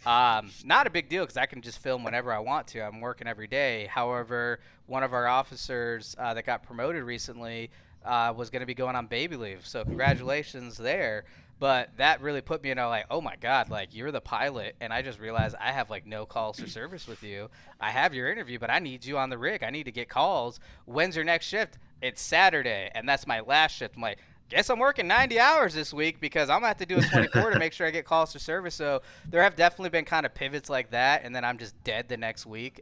Not a big deal because I can just film whenever I want to. I'm working every day. However, one of our officers that got promoted recently was going to be going on baby leave. So congratulations there. But that really put me in oh my God, you're the pilot. And I just realized I have no calls for service with you. I have your interview, but I need you on the rig. I need to get calls. When's your next shift? It's Saturday. And that's my last shift. I'm guess I'm working 90 hours this week because I'm going to have to do a 24 to make sure I get calls for service. So there have definitely been kind of pivots like that. And then I'm just dead the next week.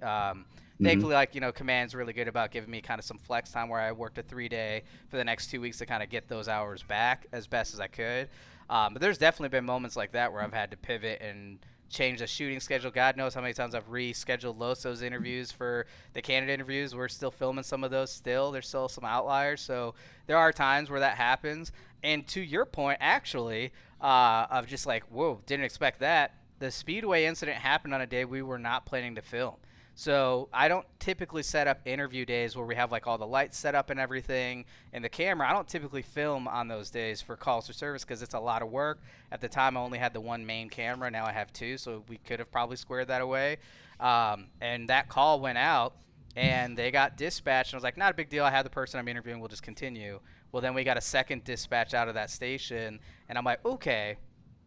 Thankfully, Command's really good about giving me kind of some flex time where I worked a 3-day for the next 2 weeks to kind of get those hours back as best as I could. But there's definitely been moments like that where I've had to pivot and change the shooting schedule. God knows how many times I've rescheduled Loso's interviews for the candidate interviews. We're still filming some of those still. There's still some outliers. So there are times where that happens. And to your point, actually, of just whoa, didn't expect that. The Speedway incident happened on a day we were not planning to film. So I don't typically set up interview days where we have all the lights set up and everything and the camera. I don't typically film on those days for calls for service because it's a lot of work. At the time, I only had the one main camera. Now I have two, so we could have probably squared that away. And that call went out, and they got dispatched. And I was not a big deal. I have the person I'm interviewing. We'll just continue. Well, then we got a second dispatch out of that station, and I'm okay.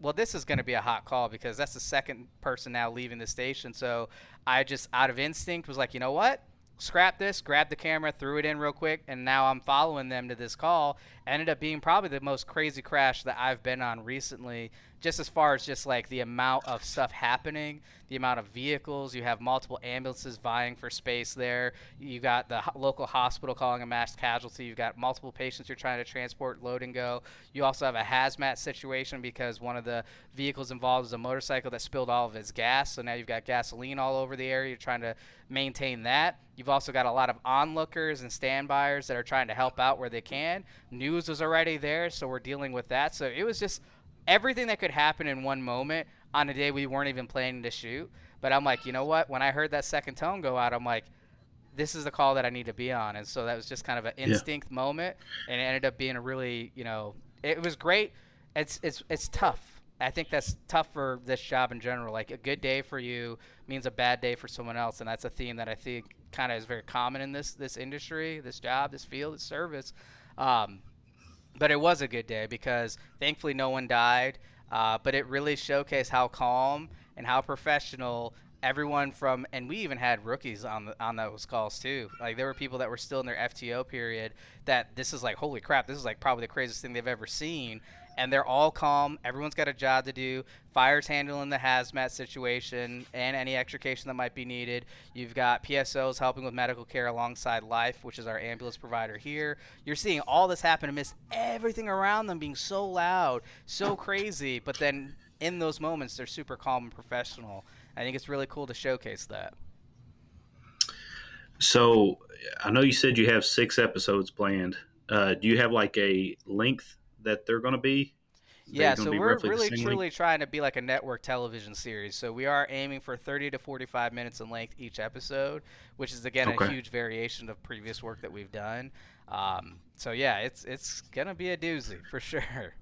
Well, this is going to be a hot call because that's the second person now leaving the station. So I just, out of instinct, was you know what? Scrap this, grab the camera, threw it in real quick, and now I'm following them to this call. Ended up being probably the most crazy crash that I've been on recently, just as far as just the amount of stuff happening, the amount of vehicles. You have multiple ambulances vying for space there. You got the local hospital calling a mass casualty. You've got multiple patients you're trying to transport, load and go. You also have a hazmat situation because one of the vehicles involved is a motorcycle that spilled all of its gas. So now you've got gasoline all over the area. You're trying to maintain that. You've also got a lot of onlookers and standbyers that are trying to help out where they can. News was already there, so we're dealing with that. So it was just everything that could happen in one moment on a day we weren't even planning to shoot. But I'm you know what? When I heard that second tone go out, I'm this is the call that I need to be on. And so that was just kind of an instinct moment, and it ended up being a really, it was great. It's tough. I think that's tough for this job in general. A good day for you means a bad day for someone else, and that's a theme that I think kind of is very common in this industry, this job, this field, this service. But it was a good day because thankfully no one died, but it really showcased how calm and how professional everyone from, and we even had rookies on those calls too. There were people that were still in their FTO period that this is holy crap, this is probably the craziest thing they've ever seen. and they're all calm. Everyone's got a job to do. Fire's handling the hazmat situation and any extrication that might be needed. You've got PSOs helping with medical care alongside Life, which is our ambulance provider here. You're seeing all this happen amidst everything around them being so loud, so crazy, but then in those moments they're super calm and professional. I think it's really cool to showcase that. So I know you said you have 6 episodes planned. Do you have like a length that they're going to be? Yeah, so we're really truly trying to be like a network television series. So we are aiming for 30 to 45 minutes in length each episode, which is, again, a huge variation of previous work that we've done. So, yeah, it's going to be a doozy for sure.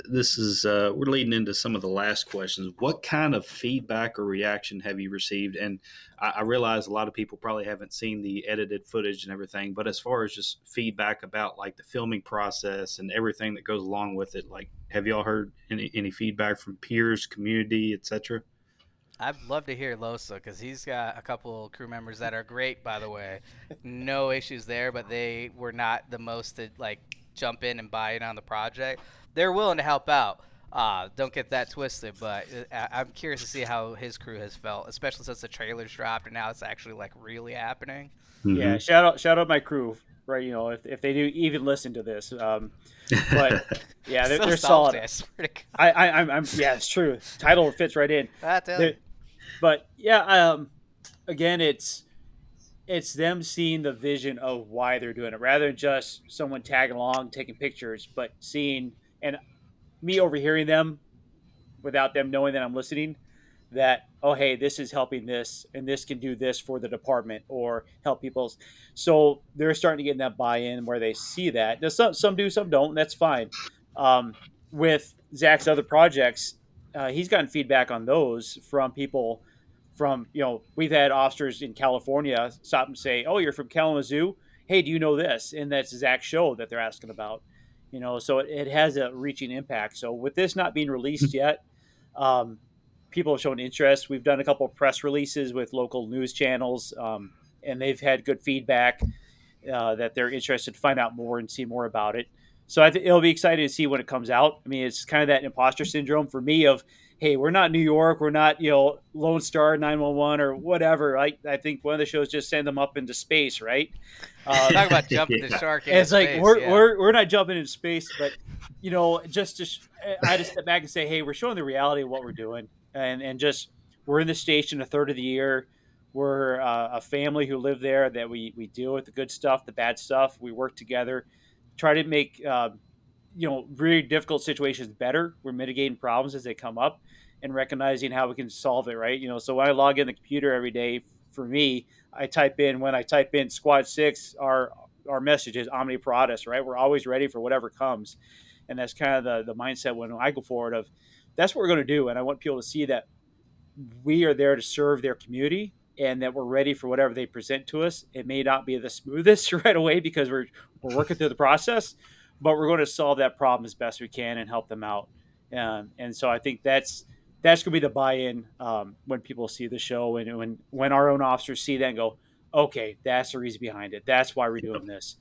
This is we're leading into some of the last questions. What kind of feedback or reaction have you received? And I realize a lot of people probably haven't seen the edited footage and everything, but as far as just feedback about like the filming process and everything that goes along with it, like have y'all heard any feedback from peers, community, etc.? I'd love to hear Loso, because he's got a couple crew members that are great, by the way. No issues there, but they were not the most to like jump in and buy in on the project. They're willing to help out. Don't get that twisted, but I'm curious to see how his crew has felt, especially since the trailers dropped and now it's actually like really happening. Mm-hmm. Yeah, shout out my crew, right? You know, if they do even listen to this, but yeah, they're solid. I swear to God. I'm yeah, it's true. Title fits right in. But yeah, again, it's them seeing the vision of why they're doing it, rather than just someone tagging along, taking pictures, but seeing and me overhearing them without them knowing that I'm listening, that, oh, hey, this is helping this, and this can do this for the department or help people. So they're starting to get in that buy-in where they see that. Now, some do, some don't, and that's fine. With Zach's other projects, he's gotten feedback on those from people from, you know, we've had officers in California stop and say, oh, you're from Kalamazoo? Hey, do you know this? And that's Zach's show that they're asking about. You know, so it has a reaching impact. So with this not being released yet, people have shown interest. We've done a couple of press releases with local news channels, and they've had good feedback that they're interested to find out more and see more about it. So I think it'll be exciting to see when it comes out. I mean, it's kind of that imposter syndrome for me of, hey, we're not New York, we're not, you know, Lone Star 911 or whatever. I think one of the shows just send them up into space, right? Talk about jumping the shark into it's like space, we're not jumping into space, but you know, just I just step back and say, hey, we're showing the reality of what we're doing, and just we're in the station a third of the year. We're a family who live there that we deal with the good stuff, the bad stuff. We work together, try to make you know, really difficult situations better. We're mitigating problems as they come up and recognizing how we can solve it, right? You know, so when I log in the computer every day, for me, when I type in Squad 6, our message is Omni Paratus, right? We're always ready for whatever comes. And that's kind of the mindset when I go forward of, that's what we're going to do. And I want people to see that we are there to serve their community and that we're ready for whatever they present to us. It may not be the smoothest right away because we're working through the process, but we're going to solve that problem as best we can and help them out. And so I think that's going to be the buy-in when people see the show and when our own officers see that and go, okay, that's the reason behind it. That's why we're doing this.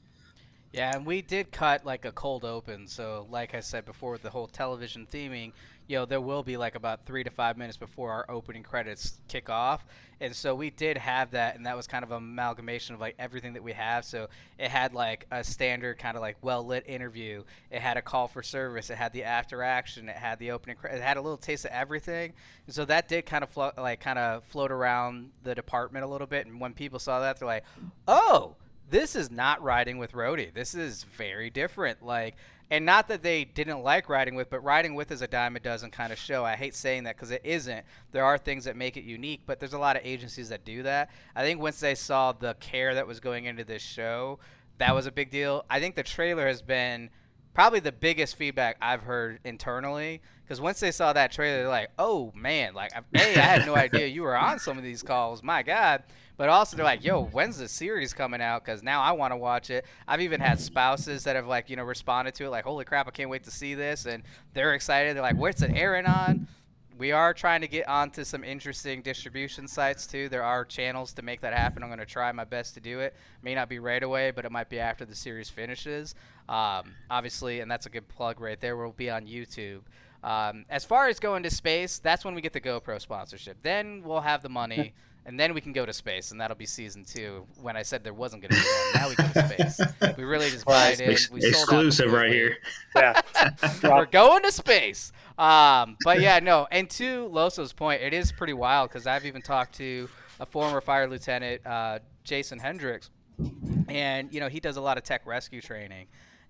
Yeah, and we did cut like a cold open. So like I said before, with the whole television theming, you know, there will be like about 3 to 5 minutes before our opening credits kick off. And so we did have that, and that was kind of an amalgamation of like everything that we have. So it had like a standard kind of like well-lit interview. It had a call for service. It had the after action. It had the opening credit. It had a little taste of everything. And so that did kind of float around the department a little bit. And when people saw that, they're like, oh, this is not Riding with Rhodey. This is very different. Like, and not that they didn't like Riding With, but Riding With is a dime a dozen kind of show. I hate saying that because it isn't. There are things that make it unique, but there's a lot of agencies that do that. I think once they saw the care that was going into this show, that was a big deal. I think the trailer has been probably the biggest feedback I've heard internally, because once they saw that trailer, they're like, oh, man, like, hey, I had no idea you were on some of these calls. My God. But also they're like, yo, when's the series coming out? Because now I want to watch it. I've even had spouses that have, like, you know, responded to it like, holy crap, I can't wait to see this. And they're excited. They're like, what's it airing on? We are trying to get onto some interesting distribution sites too. There are channels to make that happen. I'm going to try my best to do it. May not be right away, but it might be after the series finishes. Obviously, and that's a good plug right there. We'll be on YouTube. As far as going to space, that's when we get the GoPro sponsorship. Then we'll have the money, and then we can go to space, and that'll be season 2. When I said there wasn't going to be one, now we go to space. We really just buy it in. We sold out Exclusive right here. Yeah. We're going to space. But yeah, no. And to Loso's point, it is pretty wild because I've even talked to a former fire lieutenant, Jason Hendricks, and he does a lot of tech rescue training.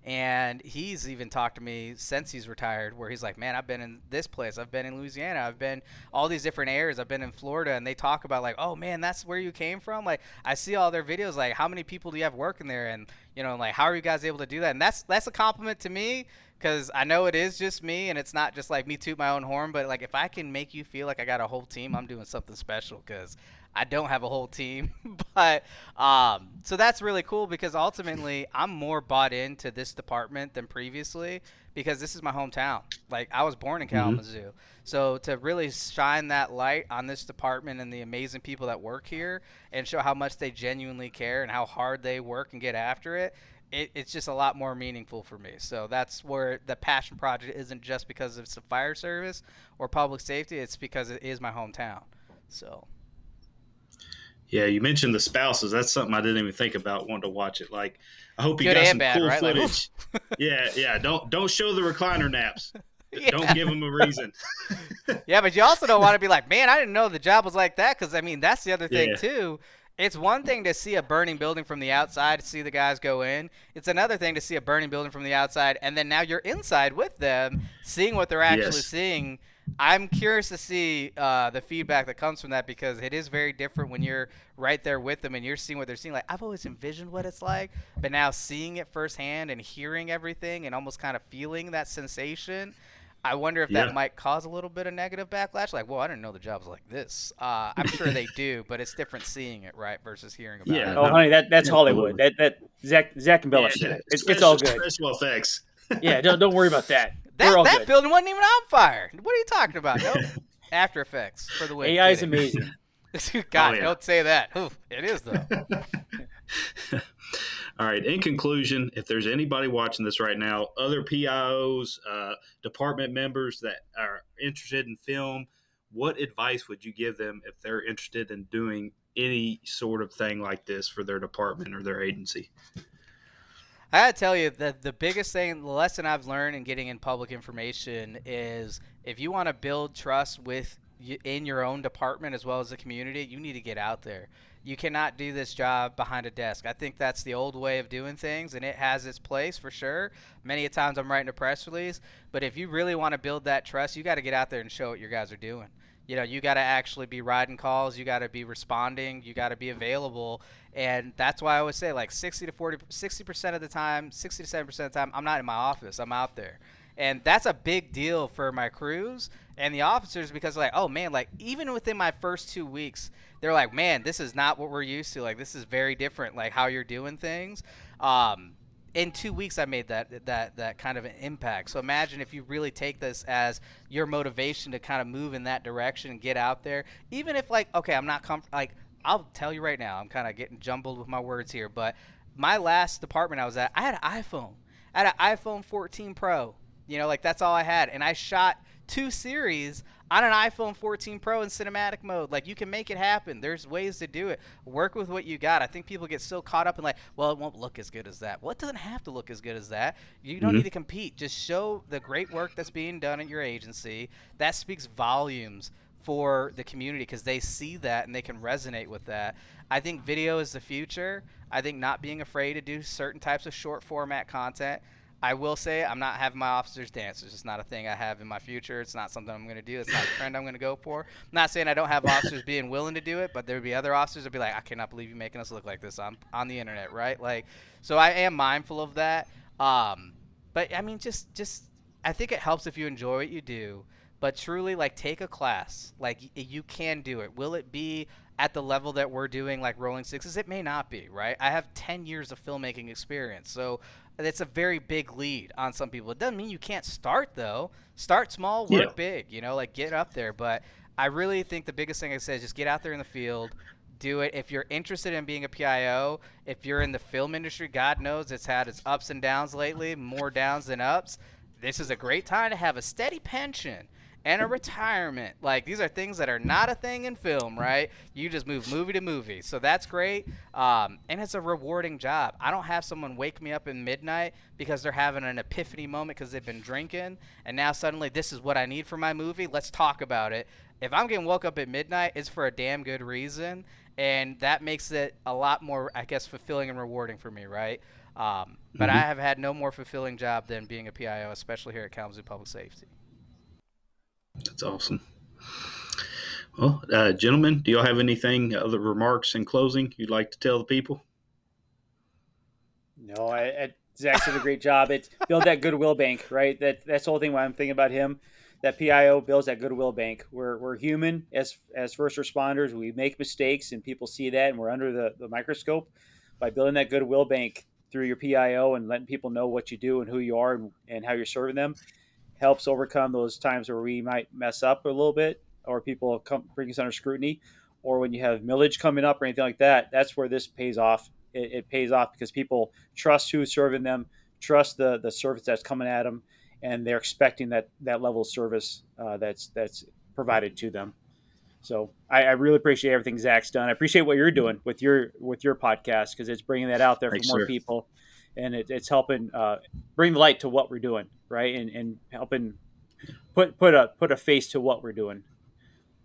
And he's even talked to me since he's retired where he's like, man, I've been in this place. I've been in Louisiana. I've been all these different areas. I've been in Florida. And they talk about like, oh, man, that's where you came from. Like, I see all their videos. Like, how many people do you have working there? And, like, how are you guys able to do that? And that's a compliment to me because I know it is just me. And it's not just like me toot my own horn. But, like, if I can make you feel like I got a whole team, I'm doing something special because I don't have a whole team. But so that's really cool because ultimately I'm more bought into this department than previously because this is my hometown. Like, I was born in Kalamazoo. So to really shine that light on this department and the amazing people that work here and show how much they genuinely care and how hard they work and get after it, it's just a lot more meaningful for me. So that's where the passion project isn't just because it's the fire service or public safety. It's because it is my hometown. So. Yeah, you mentioned the spouses. That's something I didn't even think about wanting to watch it. Like, I hope you Good got and some bad, cool right? footage. Like, yeah. Don't show the recliner naps. Yeah. Don't give them a reason. Yeah, but you also don't want to be like, man, I didn't know the job was like that. Because, I mean, that's the other thing, Yeah. too. It's one thing to see a burning building from the outside, to see the guys go in. It's another thing to see a burning building from the outside, and then now you're inside with them, seeing what they're actually Yes. seeing. I'm curious to see the feedback that comes from that because it is very different when you're right there with them and you're seeing what they're seeing. Like, I've always envisioned what it's like, but now seeing it firsthand and hearing everything and almost kind of feeling that sensation, I wonder if that might cause a little bit of negative backlash. Like, well, I didn't know the job was like this. I'm sure they do, but it's different seeing it, right, versus hearing about it. Oh, honey, that's Hollywood. That Zach embellished it. It's all good. Special effects. Yeah, don't worry about that. That building wasn't even on fire. What are you talking about? Nope. After Effects for the win. AI is amazing. God, don't say that. Oof, it is, though. All right. In conclusion, if there's anybody watching this right now, other PIOs, department members that are interested in film, what advice would you give them if they're interested in doing any sort of thing like this for their department or their agency? I gotta tell you that the biggest thing, the lesson I've learned in getting in public information is if you want to build trust in your own department as well as the community, you need to get out there. You cannot do this job behind a desk. I think that's the old way of doing things, and it has its place for sure. Many a times I'm writing a press release, but if you really want to build that trust, you got to get out there and show what your guys are doing. You got to actually be riding calls. You got to be responding. You got to be available. And that's why I always say like 60 to 70% of the time, I'm not in my office. I'm out there. And that's a big deal for my crews and the officers because like, oh man, like even within my first 2 weeks, they're like, man, this is not what we're used to. Like, this is very different, like how you're doing things. In 2 weeks, I made that kind of an impact. So imagine if you really take this as your motivation to kind of move in that direction and get out there. Even if like, okay, I'm not comfortable. Like, I'll tell you right now, I'm kind of getting jumbled with my words here. But my last department I was at, I had an iPhone. I had an iPhone 14 Pro. Like that's all I had. And I shot 2 series on an iPhone 14 Pro in cinematic mode. Like, you can make it happen. There's ways to do it. Work with what you got. I think people get so caught up in like, well, it won't look as good as that. Well, it doesn't have to look as good as that. You don't need to compete. Just show the great work that's being done at your agency. That speaks volumes for the community because they see that and they can resonate with that. I think video is the future. I think not being afraid to do certain types of short format content. I will say I'm not having my officers dance. It's just not a thing I have in my future. It's not something I'm going to do. It's not a trend I'm going to go for. I'm not saying I don't have officers being willing to do it, but there would be other officers that would be like, I cannot believe you making us look like this on the internet, right? Like, so I am mindful of that. But I mean, just I think it helps if you enjoy what you do. But truly, like, take a class. Like, you can do it. Will it be at the level that we're doing, like Rolling Sixes? It may not be, right? I have 10 years of filmmaking experience. So it's a very big lead on some people. It doesn't mean you can't start, though. Start small, work big, like get up there. But I really think the biggest thing I said is just get out there in the field, do it. If you're interested in being a PIO, if you're in the film industry, God knows it's had its ups and downs lately, more downs than ups. This is a great time to have a steady pension and a retirement. Like, these are things that are not a thing in film, right? You just move movie to movie. So that's great. And it's a rewarding job. I don't have someone wake me up in midnight because they're having an epiphany moment because they've been drinking, and now suddenly this is what I need for my movie. Let's talk about it. If I'm getting woke up at midnight, it's for a damn good reason, and that makes it a lot more, I guess, fulfilling and rewarding for me, right? But I have had no more fulfilling job than being a PIO, especially here at Kalamazoo Public Safety. That's awesome. Well, gentlemen, do y'all have anything, other remarks in closing you'd like to tell the people? No, Zach did a great job. It's build that goodwill bank, right? That's the whole thing when I'm thinking about him. That PIO builds that goodwill bank. We're human as first responders. We make mistakes, and people see that, and we're under the microscope. By building that goodwill bank through your PIO and letting people know what you do and who you are and how you're serving them, helps overcome those times where we might mess up a little bit, or people bring us under scrutiny, or when you have millage coming up or anything like that. That's where this pays off. It pays off because people trust who's serving them, trust the service that's coming at them, and they're expecting that level of service that's provided to them. So I really appreciate everything Zach's done. I appreciate what you're doing with your podcast, because it's bringing that out there for more people, and it's helping bring the light to what we're doing, right? And helping put a face to what we're doing.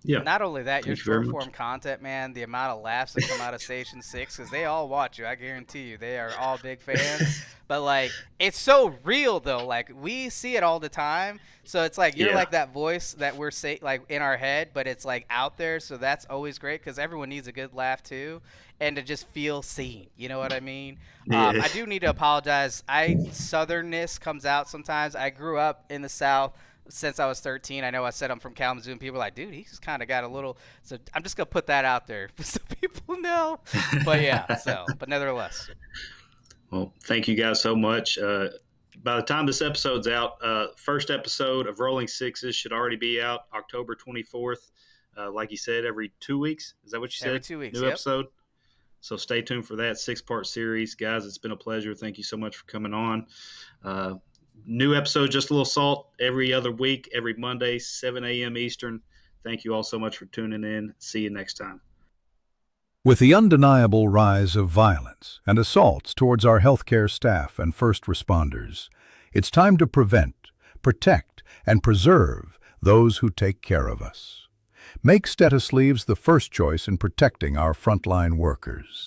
Yeah. Not only that, your short form content, man, the amount of laughs that come out of Station 6, because they all watch you. I guarantee you, they are all big fans. But, like, it's so real, though. Like, we see it all the time. So it's like you're like that voice that we're like in our head, but it's like out there. So that's always great, because everyone needs a good laugh too, and to just feel seen. You know what I mean? I do need to apologize. Southernness comes out sometimes. I grew up in the South since I was 13. I know I said I'm from Kalamazoo, and people are like, dude, he's kind of got a little. So I'm just gonna put that out there so people know. But yeah, but nevertheless. Well, thank you guys so much. By the time this episode's out, first episode of Rolling Sixes should already be out October 24th. Like you said, every 2 weeks. Is that what you said? Every 2 weeks. New episode. So stay tuned for that 6-part series. Guys, it's been a pleasure. Thank you so much for coming on. New episode, Just a Little Salt, every other week, every Monday, 7 a.m. Eastern. Thank you all so much for tuning in. See you next time. With the undeniable rise of violence and assaults towards our healthcare staff and first responders, it's time to prevent, protect, and preserve those who take care of us. Make Stethosleeves the first choice in protecting our frontline workers.